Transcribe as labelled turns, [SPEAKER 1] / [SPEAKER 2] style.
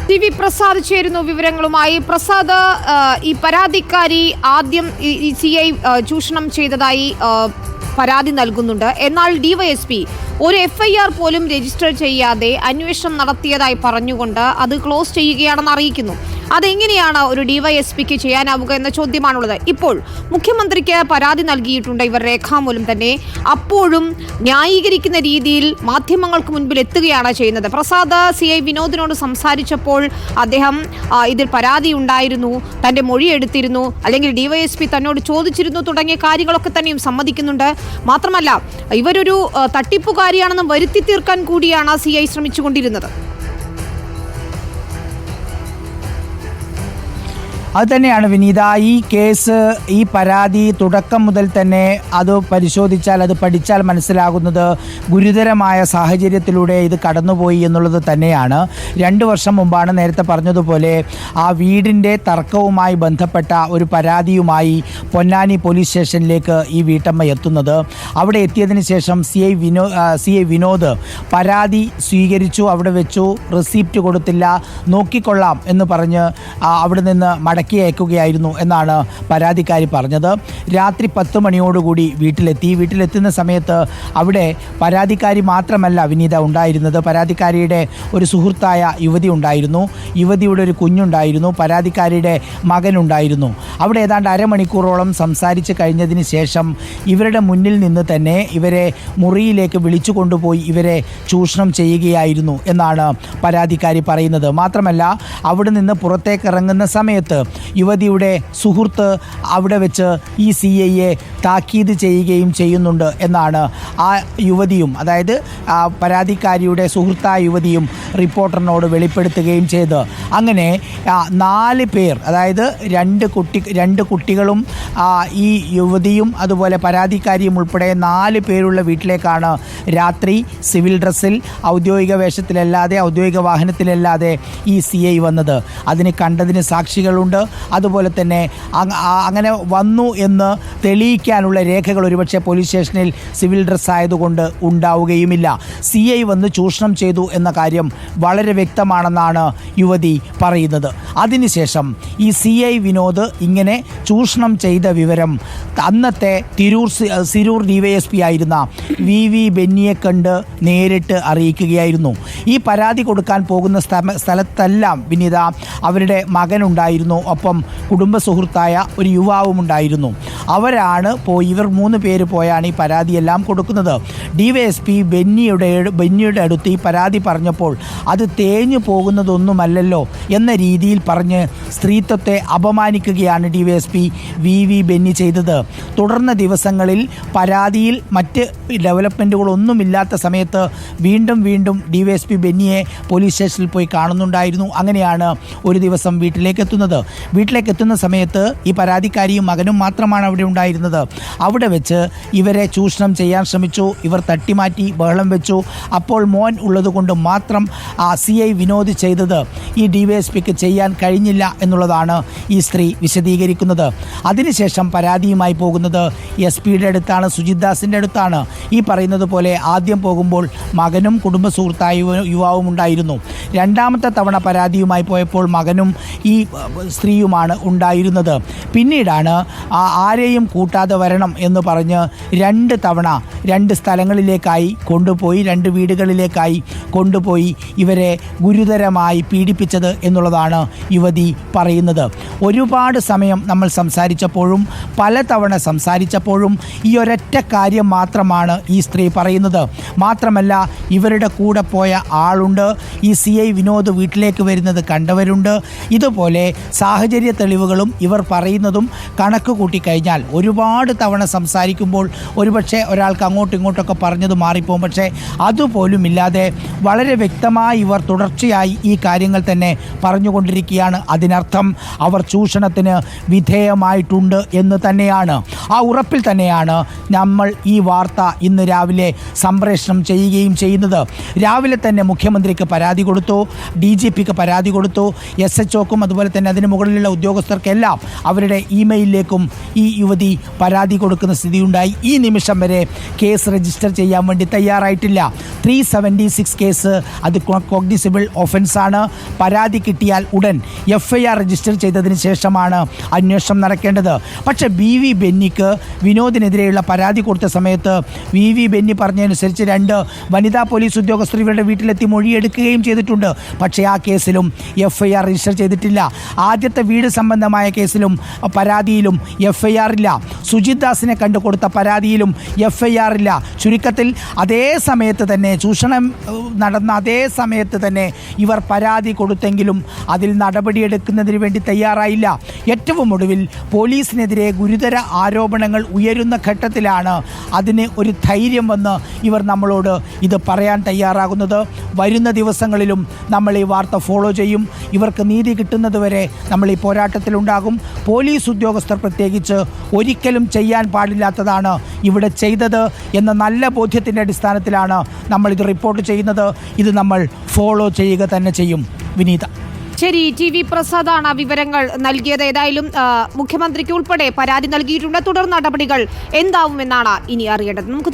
[SPEAKER 1] TV Prasad ചേരുന്നു വിവരങ്ങളുമായി. പ്രസാദ്, ഈ പരാതിക്കാരി ആദ്യം ഈ CI ചൂഷണം ചെയ്തതായി പരാതി നൽകുന്നുണ്ട്. എന്നാൽ ഡിവൈഎസ്പി ഒരു FIR പോലും രജിസ്റ്റർ ചെയ്യാതെ അന്വേഷണം നടത്തിയതായി പറഞ്ഞുകൊണ്ട് അത് ക്ലോസ് ചെയ്യുകയാണെന്ന് അറിയിക്കുന്നു. അതെങ്ങനെയാണ് ഒരു ഡിവൈഎസ്പിക്ക് ചെയ്യാനാവുക എന്ന ചോദ്യമാണുള്ളത്. ഇപ്പോൾ മുഖ്യമന്ത്രിക്ക് പരാതി നൽകിയിട്ടുണ്ട് ഇവർ രേഖാമൂലം തന്നെ. അപ്പോഴും ന്യായീകരിക്കുന്ന രീതിയിൽ മാധ്യമങ്ങൾക്ക് മുൻപിൽ എത്തുകയാണ് ചെയ്യുന്നത്. പ്രസാദ് CI വിനോദിനോട് സംസാരിച്ചപ്പോൾ അദ്ദേഹം ഇതിൽ പരാതി ഉണ്ടായിരുന്നു, തൻ്റെ മൊഴി എടുത്തിരുന്നു, അല്ലെങ്കിൽ ഡിവൈഎസ്പി തന്നോട് ചോദിച്ചിരുന്നു തുടങ്ങിയ കാര്യങ്ങളൊക്കെ തന്നെയും സമ്മതിക്കുന്നുണ്ട്. മാത്രമല്ല, ഇവരൊരു തട്ടിപ്പുകാരിയാണെന്ന് വരുത്തി തീർക്കാൻ കൂടിയാണ് CI ശ്രമിച്ചുകൊണ്ടിരുന്നത്.
[SPEAKER 2] അതുതന്നെയാണ് വിനീത. ഈ കേസ്, ഈ പരാതി തുടക്കം മുതൽ തന്നെ അത് പരിശോധിച്ചാൽ, അത് പഠിച്ചാൽ മനസ്സിലാകുന്നത് ഗുരുതരമായ സാഹചര്യത്തിലൂടെ ഇത് കടന്നുപോയി എന്നുള്ളത് തന്നെയാണ്. 2 വർഷം മുമ്പാണ് നേരത്തെ പറഞ്ഞതുപോലെ ആ വീടിൻ്റെ തർക്കവുമായി ബന്ധപ്പെട്ട ഒരു പരാതിയുമായി പൊന്നാനി പോലീസ് സ്റ്റേഷനിലേക്ക് ഈ വീട്ടമ്മ എത്തുന്നത്. അവിടെ എത്തിയതിന് ശേഷം CI വിനോദ് പരാതി സ്വീകരിച്ചു, അവിടെ വെച്ചു, റെസിപ്റ്റ് കൊടുത്തില്ല, നോക്കിക്കൊള്ളാം എന്ന് പറഞ്ഞ് അവിടെ നിന്ന് അയക്കുകയായിരുന്നു എന്നാണ് പരാതിക്കാരി പറഞ്ഞത്. രാത്രി 10 മണിയോടുകൂടി വീട്ടിലെത്തുന്ന സമയത്ത് അവിടെ പരാതിക്കാരി മാത്രമല്ല വിനീത ഉണ്ടായിരുന്നത്. പരാതിക്കാരിയുടെ ഒരു സുഹൃത്തായ യുവതി ഉണ്ടായിരുന്നു, യുവതിയുടെ ഒരു കുഞ്ഞുണ്ടായിരുന്നു, പരാതിക്കാരിയുടെ മകനുണ്ടായിരുന്നു. അവിടെ ഏതാണ്ട് അരമണിക്കൂറോളം സംസാരിച്ച് കഴിഞ്ഞതിന് ശേഷം ഇവരുടെ മുന്നിൽ നിന്ന് തന്നെ ഇവരെ മുറിയിലേക്ക് വിളിച്ചു കൊണ്ടുപോയി ഇവരെ ചൂഷണം ചെയ്യുകയായിരുന്നു എന്നാണ് പരാതിക്കാരി പറയുന്നത്. മാത്രമല്ല, അവിടെ നിന്ന് പുറത്തേക്ക് ഇറങ്ങുന്ന സമയത്ത് യുവതിയുടെ സുഹൃത്ത് അവിടെ വെച്ച് ഈ CIയെ താക്കീത് ചെയ്യുകയും ചെയ്യുന്നുണ്ട് എന്നാണ് ആ യുവതിയും, അതായത് പരാതിക്കാരിയുടെ സുഹൃത്തായ യുവതിയും റിപ്പോർട്ടറിനോട് വെളിപ്പെടുത്തുകയും ചെയ്ത്. അങ്ങനെ 4 പേർ, അതായത് 2 കുട്ടികളും ഈ യുവതിയും അതുപോലെ പരാതിക്കാരിയും ഉൾപ്പെടെ 4 പേരുള്ള വീട്ടിലേക്കാണ് രാത്രി സിവിൽ ഡ്രസ്സിൽ, ഔദ്യോഗിക വേഷത്തിലല്ലാതെ, ഔദ്യോഗിക വാഹനത്തിലല്ലാതെ ഈ CI വന്നത്. അതിന് കണ്ടതിന് സാക്ഷികളുണ്ട്. അതുപോലെ തന്നെ അങ്ങനെ വന്നു എന്ന് തെളിയിക്കാനുള്ള രേഖകൾ ഒരുപക്ഷെ പോലീസ് സ്റ്റേഷനിൽ സിവിൽ ഡ്രസ് ആയതുകൊണ്ട് ഉണ്ടാവുകയുമില്ല. CI വന്ന് ചൂഷണം ചെയ്തു എന്ന കാര്യം വളരെ വ്യക്തമാണെന്നാണ് യുവതി പറയുന്നത്. അതിനുശേഷം ഈ CI വിനോദ് ഇങ്ങനെ ചൂഷണം ചെയ്ത വിവരം അന്നത്തെ സിരൂർ DYSP ആയിരുന്ന VV ബെന്നിയെ കണ്ട് നേരിട്ട് അറിയിക്കുകയായിരുന്നു. ഈ പരാതി കൊടുക്കാൻ പോകുന്ന സ്ഥലത്തെല്ലാം വിനീത അവരുടെ മകനുണ്ടായിരുന്നു, ഒപ്പം കുടുംബ സുഹൃത്തായ ഒരു യുവാവും ഉണ്ടായിരുന്നു. അവരാണ് ഇവർ 3 പേര് പോയാണ് ഈ പരാതിയെല്ലാം കൊടുക്കുന്നത്. DYSP ബെന്നിയുടെ അടുത്ത് ഈ പരാതി പറഞ്ഞപ്പോൾ അത് തേഞ്ഞു പോകുന്നതൊന്നുമല്ലല്ലോ എന്ന രീതിയിൽ പറഞ്ഞ് സ്ത്രീത്വത്തെ അപമാനിക്കുകയാണ് DYSP VV ബെന്നി ചെയ്തത്. തുടർന്ന ദിവസങ്ങളിൽ പരാതിയിൽ മറ്റ് ഡെവലപ്മെൻറ്റുകളൊന്നുമില്ലാത്ത സമയത്ത് വീണ്ടും DYSP ബെന്നിയെ പോലീസ് സ്റ്റേഷനിൽ പോയി കാണുന്നുണ്ടായിരുന്നു. അങ്ങനെയാണ് ഒരു ദിവസം വീട്ടിലേക്ക് എത്തുന്ന സമയത്ത് ഈ പരാതിക്കാരിയും മകനും മാത്രമാണ് അവിടെ ഉണ്ടായിരുന്നത്. അവിടെ വെച്ച് ഇവരെ ചൂഷണം ചെയ്യാൻ ശ്രമിച്ചു. ഇവർ തട്ടിമാറ്റി ബഹളം വെച്ചു. അപ്പോൾ മോൻ ഉള്ളത് കൊണ്ട് മാത്രം CI വിനോദ് ചെയ്തത് ഈ DYSPക്ക് ചെയ്യാൻ കഴിഞ്ഞില്ല എന്നുള്ളതാണ് ഈ സ്ത്രീ വിശദീകരിക്കുന്നത്. അതിനുശേഷം പരാതിയുമായി പോകുന്നത് SP-യുടെ അടുത്താണ്, സുജിത് ദാസിൻ്റെ അടുത്താണ്. ഈ പറയുന്നത് പോലെ ആദ്യം പോകുമ്പോൾ മകനും കുടുംബ സുഹൃത്തായ യുവാവും ഉണ്ടായിരുന്നു. 2ാമത്തെ തവണ പരാതിയുമായി പോയപ്പോൾ മകനും ഈ സ്ത്രീയുമാണ് ഉണ്ടായിരുന്നത്. പിന്നീടാണ് ആരെയും കൂട്ടാതെ വരണം എന്ന് പറഞ്ഞ് 2 തവണ 2 സ്ഥലങ്ങളിലേക്കായി കൊണ്ടുപോയി, 2 വീടുകളിലേക്കായി കൊണ്ടുപോയി ഇവരെ ഗുരുതരമായി പീഡിപ്പിച്ചത് എന്നുള്ളതാണ് യുവതി പറയുന്നത്. ഒരുപാട് സമയം നമ്മൾ സംസാരിച്ചപ്പോഴും പലതവണ സംസാരിച്ചപ്പോഴും ഈ ഒരൊറ്റ കാര്യം മാത്രമാണ് ഈ സ്ത്രീ പറയുന്നത്. മാത്രമല്ല, ഇവരുടെ കൂടെ പോയ ആളുണ്ട്, ഈ CI വിനോദ് വീട്ടിലേക്ക് വരുന്നത് കണ്ടവരുണ്ട്. ഇതുപോലെ സാഹചര്യ തെളിവുകളും ഇവർ പറയുന്നതും കണക്ക് കൂട്ടിക്കഴിഞ്ഞാൽ ഒരുപാട് തവണ സംസാരിക്കുമ്പോൾ ഒരുപക്ഷെ ഒരാൾക്ക് അങ്ങോട്ടും ഇങ്ങോട്ടൊക്കെ പറഞ്ഞത് മാറിപ്പോകും. പക്ഷേ അതുപോലും ഇല്ലാതെ വളരെ വ്യക്തമായി ഇവർ തുടർച്ചയായി ഈ കാര്യങ്ങൾ തന്നെ പറഞ്ഞുകൊണ്ടിരിക്കുകയാണ്. അതിനർത്ഥം അവർ ചൂഷണത്തിന് വിധേയമായിട്ടുണ്ട് എന്ന് തന്നെയാണ്. ആ ഉറപ്പിൽ തന്നെയാണ് നമ്മൾ ഈ വാർത്ത ഇന്ന് രാവിലെ സംപ്രേഷണം ചെയ്യുകയും ചെയ്യുന്നത്. രാവിലെ തന്നെ മുഖ്യമന്ത്രിക്ക് പരാതി കൊടുത്തു, DGPക്ക് പരാതി കൊടുത്തു, SHOക്കും അതുപോലെ തന്നെ അതിന് മുകളിൽ മുകളിലുള്ള ഉദ്യോഗസ്ഥർക്കെല്ലാം അവരുടെ ഇമെയിലിലേക്കും ഈ യുവതി പരാതി കൊടുക്കുന്ന സ്ഥിതിയുണ്ടായി. ഈ നിമിഷം വരെ കേസ് രജിസ്റ്റർ ചെയ്യാൻ വേണ്ടി തയ്യാറായിട്ടില്ല. 376 കേസ് അത് കോഗ്നിസിബിൾ ഒഫൻസാണ്. പരാതി കിട്ടിയാൽ ഉടൻ FIR രജിസ്റ്റർ ചെയ്തതിന് ശേഷമാണ് അന്വേഷണം നടക്കേണ്ടത്. പക്ഷേ BV ബെന്നിക്ക് വിനോദിനെതിരെയുള്ള പരാതി കൊടുത്ത സമയത്ത് VV ബെന്നി പറഞ്ഞതനുസരിച്ച് 2 വനിതാ പോലീസ് ഉദ്യോഗസ്ഥർ ഇവരുടെ വീട്ടിലെത്തി മൊഴിയെടുക്കുകയും ചെയ്തിട്ടുണ്ട്. പക്ഷേ ആ കേസിലും FIR രജിസ്റ്റർ ചെയ്തിട്ടില്ല. ആദ്യത്തെ വീട് സംബന്ധമായ കേസിലും പരാതിയിലും FIR ഇല്ല. സുജിത് ദാസിനെ കണ്ടു കൊടുത്ത പരാതിയിലും FIR ഇല്ല. ചുരുക്കത്തിൽ അതേ സമയത്ത് തന്നെ ചൂഷണം നടന്ന അതേ സമയത്ത് തന്നെ ഇവർ പരാതി കൊടുത്തെങ്കിലും അതിൽ നടപടിയെടുക്കുന്നതിന് വേണ്ടി തയ്യാറായില്ല. ഏറ്റവും ഒടുവിൽ പോലീസിനെതിരെ ഗുരുതര ആരോപണങ്ങൾ ഉയരുന്ന ഘട്ടത്തിലാണ് അതിന് ഒരു ധൈര്യം വന്ന് ഇവർ നമ്മളോട് ഇത് പറയാൻ തയ്യാറാകുന്നത്. വരുന്ന ദിവസങ്ങളിലും നമ്മൾ ഈ വാർത്ത ഫോളോ ചെയ്യും. ഇവർക്ക് നീതി കിട്ടുന്നതുവരെ നമ്മൾ ഈ പോരാട്ടത്തിലുണ്ടാകും. പോലീസ് ഉദ്യോഗസ്ഥർ പ്രത്യേകിച്ച് ഒരിക്കലും ചെയ്യാൻ പാടില്ലാത്തതാണ് ഇവിടെ ചെയ്തത് എന്ന നല്ല ബോധ്യത്തിൻ്റെ അടിസ്ഥാനത്തിലാണ് നമ്മളിത് റിപ്പോർട്ട് ചെയ്യുന്നത്. ഇത് നമ്മൾ ഫോളോ ചെയ്യുക തന്നെ ചെയ്യും. വിനീത.
[SPEAKER 1] ശരി, TV പ്രസാദാണ് വിവരങ്ങൾ നൽകിയത്. ഏതായാലും മുഖ്യമന്ത്രിക്ക് ഉൾപ്പെടെ പരാതി നൽകിയിട്ടുണ്ട്. തുടർ നടപടികൾ എന്താവുമെന്നാണ് ഇനി അറിയേണ്ടത്. നമുക്ക്